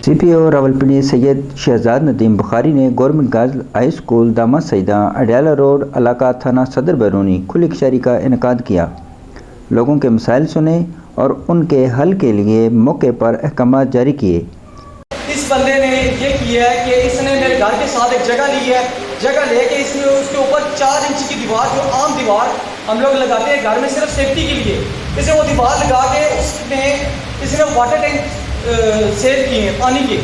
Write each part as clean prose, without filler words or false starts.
سی پی او راولپنڈی سید شہزاد ندیم بخاری نے government girls high school داماد سیدہ Adiala road علاقہ تھانہ صدر بیرونی کھلی کچہری کا انعقاد کیا۔ لوگوں کے مسائل سنے اور ان کے حل کے لیے موقع پر احکامات جاری کیے۔ اس بندے نے یہ کیا ہے کہ اس نے میرے گھر کے ساتھ ایک جگہ لی ہے، جگہ لے کے اس نے اس کے اوپر 4 انچ کی دیوار، جو عام دیوار ہم لوگ لگاتے ہیں گھر میں صرف سیفٹی کے لیے، اسے وہ دیوار لگا کے اس نے واٹر ٹینک سیل کیے ہیں، پانی کے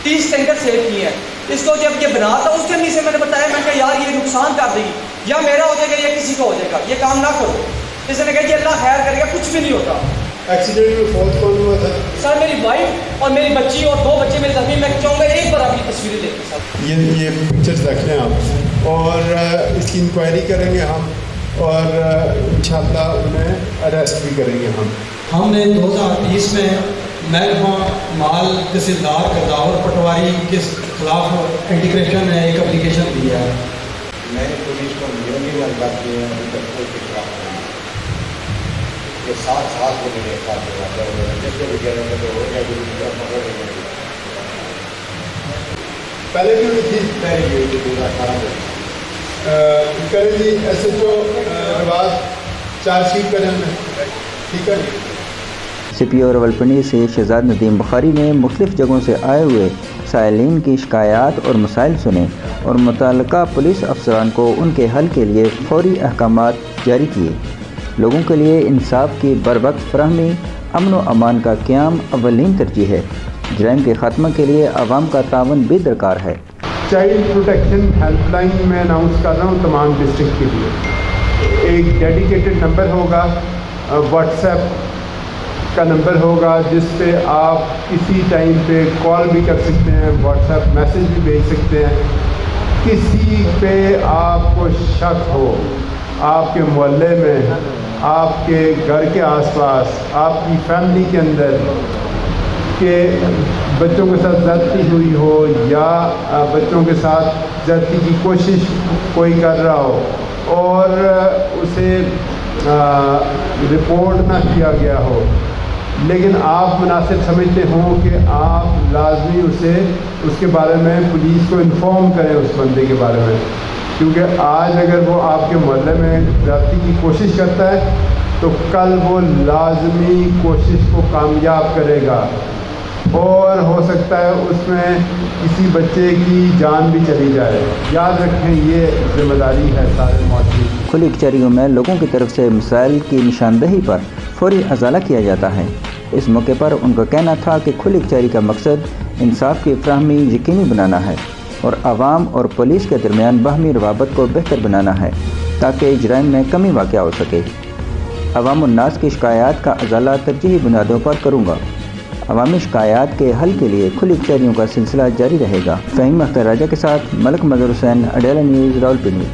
30 ٹینکر سیل کیے ہیں۔ اس کو جب یہ بنا تھا اس ٹائم سے میں نے بتایا، میں نے کہا یار یہ نقصان کر دے گی، یا میرا ہو جائے گا یا کسی کا ہو جائے گا، یہ کام نہ کرو۔ اس نے کہا کہ اللہ خیر کرے گا، کچھ بھی نہیں ہوتا۔ ایکسیڈنٹ میں فوت کون ہوا تھا؟ سر میری وائف اور میری بچی اور 2 بچے میرے زمین میں چاہوں گا ایک بار آپ کی تصویریں دیکھیں سر۔ یہ پکچرز رکھ لیں آپ، اور اس کی انکوائری کریں گے ہم، اور انشاءاللہ انہیں اریسٹ بھی کریں گے ہم نے 2020 میں محکمہ مال تحصیلدار کرداور پٹواری کے خلاف اینٹی کرپشن ہے ایک اپلیکیشن دیا ہے۔ میں نے پولیس کو ملنے والی بات کی ہے، ابھی تک کوئی فکر یہ 7 سال کو میرے ساتھ جس کو بھی کہہ رہے ہیں ہو گیا پہلے بھی ہوئی تھی، پہلے بھی ہوئی تھی 2018 میں۔ کریں جی ایس ایچ او رواز چارج شیٹ کریں میں، ٹھیک ہے۔ سی پی او راولپنڈی سے شہزاد ندیم بخاری نے مختلف جگہوں سے آئے ہوئے سائلین کی شکایات اور مسائل سنے اور متعلقہ پولیس افسران کو ان کے حل کے لیے فوری احکامات جاری کیے۔ لوگوں کے لیے انصاف کی بروقت فراہمی، امن و امان کا قیام اولین ترجیح ہے۔ جرائم کے خاتمہ کے لیے عوام کا تعاون بھی درکار ہے۔ چائلڈ پروٹیکشن ہیلپ لائن میں اناؤنس کر رہا ہوں تمام ڈسٹرکٹ کے لیے۔ ایک ڈیڈیکیٹڈ نمبر ہوگا، واٹس ایپ کا نمبر ہوگا، جس پہ آپ کسی ٹائم پہ کال بھی کر سکتے ہیں، واٹس ایپ میسج بھی بھیج سکتے ہیں۔ کسی پہ آپ کو شک ہو آپ کے محلے میں، آپ کے گھر کے آس پاس، آپ کی فیملی کے اندر کہ بچوں کے ساتھ زیادتی ہوئی ہو یا بچوں کے ساتھ زیادتی کی کوشش کوئی کر رہا ہو اور اسے رپورٹ نہ کیا گیا ہو، لیکن آپ مناسب سمجھتے ہوں کہ آپ لازمی اس کے بارے میں پولیس کو انفارم کریں اس بندے کے بارے میں، کیونکہ آج اگر وہ آپ کے محلے میں زیادتی کی کوشش کرتا ہے تو کل وہ لازمی کوشش کو کامیاب کرے گا، اور ہو سکتا ہے اس میں کسی بچے کی جان بھی چلی جائے۔ یاد رکھیں یہ ذمہ داری ہے سارے معاشرے کی۔ کھلی کچہریوں میں لوگوں کی طرف سے مسائل کی نشاندہی پر فوری ازالہ کیا جاتا ہے۔ اس موقع پر ان کا کہنا تھا کہ کھلی کچہری کا مقصد انصاف کی فراہمی یقینی بنانا ہے اور عوام اور پولیس کے درمیان باہمی روابط کو بہتر بنانا ہے تاکہ جرائم میں کمی واقع ہو سکے۔ عوام الناس کی شکایات کا ازالہ ترجیحی بنیادوں پر کروں گا۔ عوامی شکایات کے حل کے لیے کھلی کچہریوں کا سلسلہ جاری رہے گا۔ فہیم اختر راجہ کے ساتھ ملک مظہر حسین، اڈیالہ نیوز، راولپنڈی۔